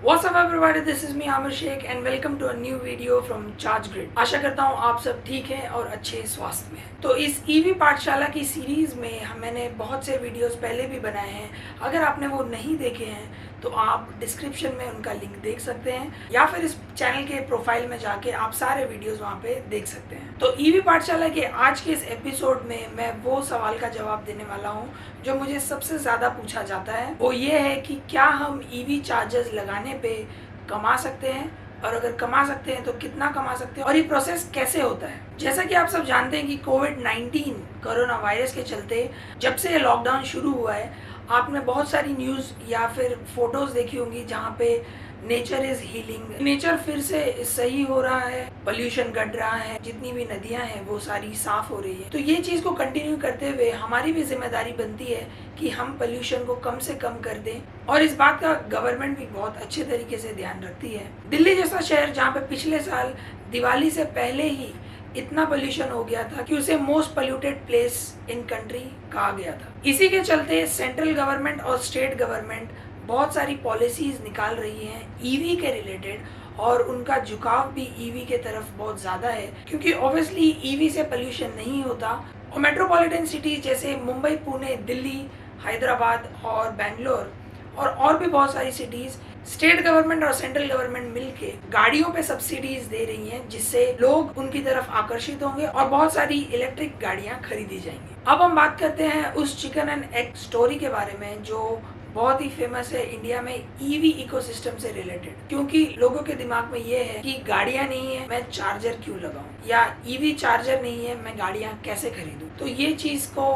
What's up everybody, this is me Amir Sheikh and welcome to a new video from Charge Grid। आशा करता हूँ आप सब ठीक हैं और अच्छे स्वास्थ्य में हैं। तो इस ईवी पाठशाला की सीरीज़ में मैंने बहुत से वीडियोस पहले भी बनाए हैं। अगर आपने वो नहीं देखे हैं तो आप डिस्क्रिप्शन में उनका लिंक देख सकते हैं या फिर इस चैनल के प्रोफाइल में जाके आप सारे वीडियोस वहाँ पे देख सकते हैं। तो ईवी पाठशाला के आज के इस एपिसोड में मैं वो सवाल का जवाब देने वाला हूँ जो मुझे सबसे ज़्यादा पूछा जाता है। वो ये है कि क्या हम ईवी चार्जर्स लगाने पे कमा सकते हैं, और अगर कमा सकते हैं तो कितना कमा सकते हैं, और ये प्रोसेस कैसे होता है। जैसा कि आप सब जानते हैं कि कोविड-19 कोरोना वायरस के चलते जब से लॉकडाउन शुरू हुआ है, आपने बहुत सारी न्यूज़ या फिर फोटोज़ देखी होंगी जहाँ पे नेचर इज़ हीलिंग, नेचर फिर से सही हो रहा है, पोल्यूशन घट रहा है, जितनी भी नदियाँ हैं वो सारी साफ हो रही है। तो ये चीज़ को कंटिन्यू करते हुए हमारी भी जिम्मेदारी बनती है कि हम पोल्यूशन को कम से कम कर दें, और इस बात का गवर्नमेंट भी बहुत अच्छे तरीके से ध्यान रखती है। दिल्ली जैसा शहर जहाँ पे पिछले साल दिवाली से पहले ही इतना पोल्यूशन हो गया था कि उसे most polluted place in country कहा गया था। इसी के चलते सेंट्रल गवर्नमेंट और स्टेट गवर्नमेंट बहुत सारी पॉलिसीज निकाल रही हैं ईवी के रिलेटेड, और उनका झुकाव भी ईवी के तरफ बहुत ज़्यादा है क्योंकि ऑब्वियसली ईवी से पोल्यूशन नहीं होता। और मेट्रोपॉलिटन सिटी जैसे मुंबई, पुणे, दिल्ली, हैदराबाद और बेंगलोर और भी बहुत सारी सिटीज़ स्टेट गवर्नमेंट और सेंट्रल गवर्नमेंट मिलके गाड़ियों पे सब्सिडीज दे रही हैं, जिससे लोग उनकी तरफ आकर्षित होंगे और बहुत सारी इलेक्ट्रिक गाड़ियां खरीदी जाएंगी। अब हम बात करते हैं उस चिकन एंड एग स्टोरी के बारे में जो बहुत ही फेमस है इंडिया में ईवी इकोसिस्टम से रिलेटेड, क्योंकि लोगों के दिमाग में ये है कि गाड़ियां नहीं है मैं चार्जर क्यों लगाऊं, या ईवी चार्जर नहीं है मैं गाड़ियां कैसे खरीदूं। तो ये चीज को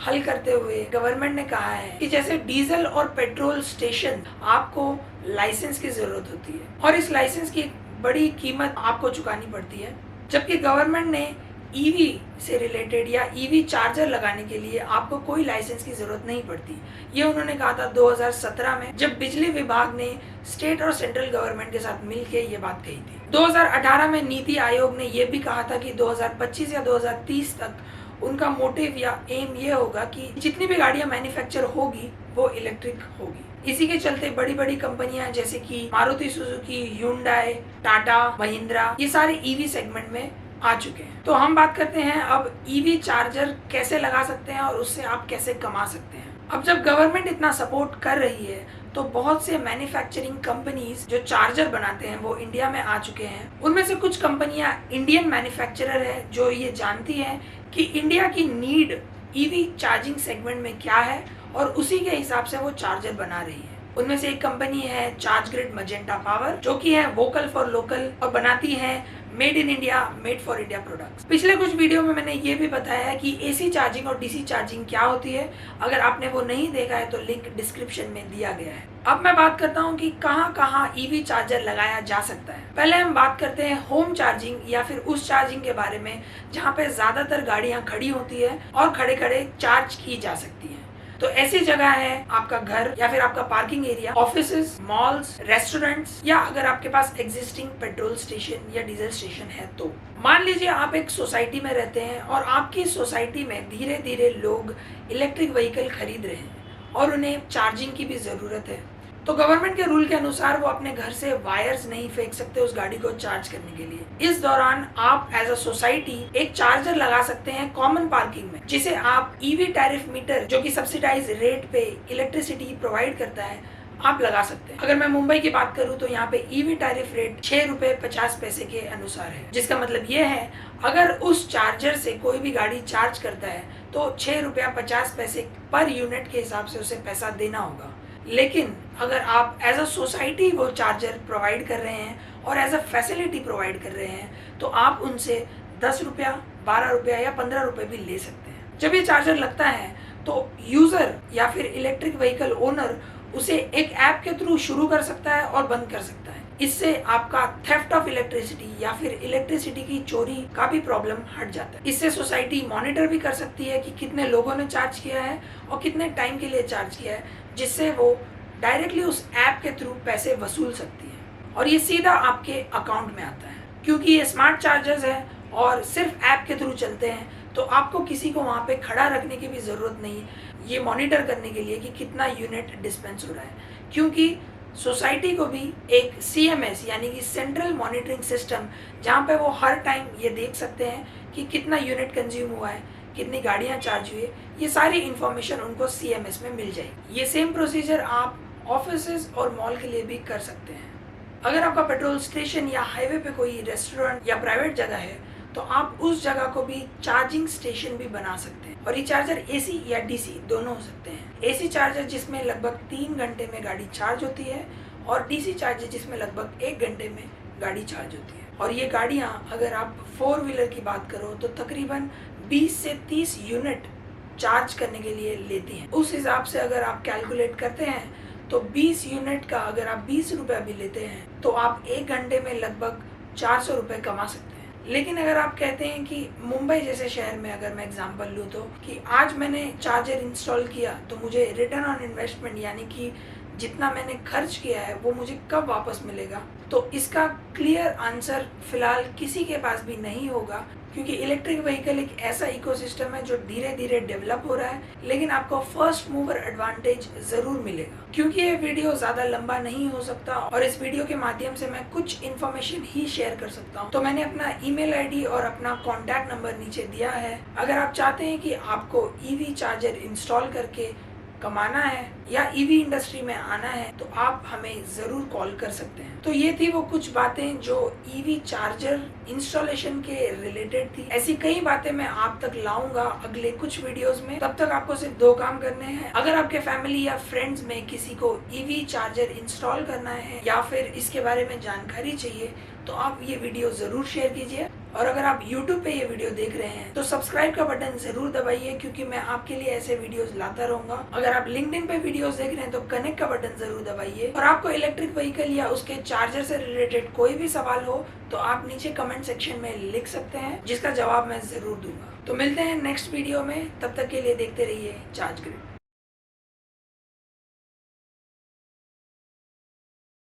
हल करते हुए गवर्नमेंट ने कहा है कि जैसे डीजल और पेट्रोल स्टेशन आपको लाइसेंस की जरूरत होती है और इस लाइसेंस की बड़ी कीमत आपको चुकानी पड़ती है, जबकि गवर्नमेंट ने ईवी से रिलेटेड या ईवी चार्जर लगाने के लिए आपको कोई लाइसेंस की जरूरत नहीं पड़ती। ये उन्होंने कहा था 2017 में, जब बिजली विभाग ने स्टेट और सेंट्रल गवर्नमेंट के साथ मिलके ये बात कही थी। 2018 में नीति आयोग ने ये भी कहा था कि 2025 या 2030 तक उनका मोटिव या एम ये होगा कि जितनी भी गाड़ियां मैन्युफैक्चर होगी वो इलेक्ट्रिक होगी। इसी के चलते बड़ी बड़ी कंपनियां जैसे कि मारुति सुजुकी, ह्युंडई, टाटा, महिंद्रा, ये सारे ईवी सेगमेंट में आ चुके हैं। तो हम बात करते हैं अब ईवी चार्जर कैसे लगा सकते हैं और उससे आप कैसे कमा सकते हैं। अब जब गवर्नमेंट इतना सपोर्ट कर रही है तो बहुत से मैन्युफैक्चरिंग कंपनीज जो चार्जर बनाते हैं वो इंडिया में आ चुके हैं। उनमें से कुछ कंपनियां इंडियन मैन्युफैक्चरर है जो ये जानती हैं कि इंडिया की नीड ईवी चार्जिंग सेगमेंट में क्या है और उसी के हिसाब से वो चार्जर बना रही है। उनमें से एक कंपनी है चार्ज ग्रिड मजेंटा पावर, जो कि है वोकल फॉर लोकल और बनाती है made in India, made for India products. पिछले कुछ वीडियो में मैंने ये भी बताया है कि एसी चार्जिंग और डीसी चार्जिंग क्या होती है। अगर आपने वो नहीं देखा है तो लिंक डिस्क्रिप्शन में दिया गया है। अब मैं बात करता हूँ कि कहाँ कहाँ ईवी चार्जर लगाया जा सकता है। पहले हम बात करते हैं होम चार्जिंग या फिर उस चार्जिंग के बारे में जहाँ पे ज्यादातर गाड़ियाँ खड़ी होती है और खड़े खड़े चार्ज की जा सकती है। तो ऐसी जगह है आपका घर या फिर आपका parking area, offices, malls, restaurants, या अगर आपके पास एग्जिस्टिंग पेट्रोल स्टेशन या डीजल स्टेशन है। तो मान लीजिए आप एक सोसाइटी में रहते हैं और आपकी सोसाइटी में धीरे धीरे लोग इलेक्ट्रिक व्हीकल खरीद रहे हैं और उन्हें चार्जिंग की भी जरूरत है। तो गवर्नमेंट के रूल के अनुसार वो अपने घर से वायर्स नहीं फेंक सकते उस गाड़ी को चार्ज करने के लिए। इस दौरान आप एज अ सोसाइटी एक चार्जर लगा सकते हैं कॉमन पार्किंग में, जिसे आप ईवी टैरिफ मीटर जो कि सब्सिडाइज रेट पे इलेक्ट्रिसिटी प्रोवाइड करता है आप लगा सकते हैं। अगर मैं मुंबई की बात करूं तो यहाँ पे ईवी टैरिफ रेट 6 रुपए 50 पैसे के अनुसार है, जिसका मतलब ये है अगर उस चार्जर से कोई भी गाड़ी चार्ज करता है तो 6 रुपया 50 पैसे पर यूनिट के हिसाब से उसे पैसा देना होगा। लेकिन अगर आप एज अ सोसाइटी वो चार्जर प्रोवाइड कर रहे हैं और एज अ फैसिलिटी प्रोवाइड कर रहे हैं तो आप उनसे 10 रुपया, 12 रुपया या 15 रुपये भी ले सकते हैं। जब ये चार्जर लगता है तो यूजर या फिर इलेक्ट्रिक व्हीकल ओनर उसे एक ऐप के थ्रू शुरू कर सकता है और बंद कर सकता है। इससे आपका थेफ्ट ऑफ इलेक्ट्रिसिटी या फिर इलेक्ट्रिसिटी की चोरी का भी प्रॉब्लम हट जाता है। इससे सोसाइटी मॉनिटर भी कर सकती है कि कितने लोगों ने चार्ज किया है और कितने टाइम के लिए चार्ज किया है, जिससे वो डायरेक्टली उस ऐप के थ्रू पैसे वसूल सकती है और ये सीधा आपके अकाउंट में आता है। क्योंकि ये स्मार्ट चार्जर्स है और सिर्फ ऐप के थ्रू चलते हैं तो आपको किसी को वहाँ पे खड़ा रखने की भी ज़रूरत नहीं ये मॉनिटर करने के लिए कि कितना यूनिट डिस्पेंस हो रहा है, क्योंकि सोसाइटी को भी एक CMS यानी कि सेंट्रल मॉनिटरिंग सिस्टम, जहाँ पे वो हर टाइम ये देख सकते हैं कि कितना यूनिट कंज्यूम हुआ है, कितनी गाड़ियाँ चार्ज हुई है, ये सारी इन्फॉर्मेशन उनको CMS में मिल जाएगी। ये सेम प्रोसीजर आप ऑफिसेज और मॉल के लिए भी कर सकते हैं। अगर आपका पेट्रोल स्टेशन या हाईवे पे कोई रेस्टोरेंट या प्राइवेट जगह है तो आप उस जगह को भी चार्जिंग स्टेशन भी बना सकते हैं। और ये चार्जर AC या DC दोनों हो सकते हैं। AC चार्जर जिसमें लगभग 3 घंटे में गाड़ी चार्ज होती है और DC चार्जर जिसमें लगभग 1 घंटे में गाड़ी चार्ज होती है। और ये गाड़ियाँ अगर आप 4 व्हीलर की बात करो तो तकरीबन 20 से 30 यूनिट चार्ज करने के लिए लेती हैं। उस हिसाब से अगर आप कैलकुलेट करते हैं तो 20 यूनिट का अगर आप 20 रुपये भी लेते हैं तो आप 1 घंटे में लगभग 400 रुपये कमा सकते हैं। लेकिन अगर आप कहते हैं कि मुंबई जैसे शहर में अगर मैं एग्जांपल लूँ तो कि आज मैंने चार्जर इंस्टॉल किया तो मुझे रिटर्न ऑन इन्वेस्टमेंट यानी कि जितना मैंने खर्च किया है वो मुझे कब वापस मिलेगा, तो इसका क्लियर आंसर फिलहाल किसी के पास भी नहीं होगा, क्योंकि इलेक्ट्रिक व्हीकल एक ऐसा इकोसिस्टम है जो धीरे धीरे डेवलप हो रहा है, लेकिन आपको फर्स्ट मूवर एडवांटेज जरूर मिलेगा। क्योंकि ये वीडियो ज्यादा लंबा नहीं हो सकता और इस वीडियो के माध्यम से मैं कुछ इन्फॉर्मेशन ही शेयर कर सकता हूँ, तो मैंने अपना ईमेल ID और अपना कॉन्टैक्ट नंबर नीचे दिया है। अगर आप चाहते हैं कि आपको EV चार्जर इंस्टॉल करके कमाना है या EV इंडस्ट्री में आना है तो आप हमें ज़रूर कॉल कर सकते हैं। तो ये थी वो कुछ बातें जो EV चार्जर इंस्टॉलेशन के रिलेटेड थी। ऐसी कई बातें मैं आप तक लाऊंगा अगले कुछ वीडियोस में। तब तक आपको सिर्फ 2 काम करने हैं। अगर आपके फैमिली या फ्रेंड्स में किसी को EV चार्जर इंस्टॉल करना है या फिर इसके बारे में जानकारी चाहिए तो आप ये वीडियो ज़रूर शेयर कीजिए। और अगर आप YouTube पे ये वीडियो देख रहे हैं तो सब्सक्राइब का बटन जरूर दबाइए, क्योंकि मैं आपके लिए ऐसे वीडियोस लाता रहूंगा। अगर आप LinkedIn पे वीडियोस देख रहे हैं तो कनेक्ट का बटन जरूर दबाइए। और आपको इलेक्ट्रिक व्हीकल या उसके चार्जर से रिलेटेड कोई भी सवाल हो तो आप नीचे कमेंट सेक्शन में लिख सकते हैं, जिसका जवाब मैं जरूर दूंगा। तो मिलते हैं नेक्स्ट वीडियो में, तब तक के लिए देखते रहिए चार्ज ग्रिड।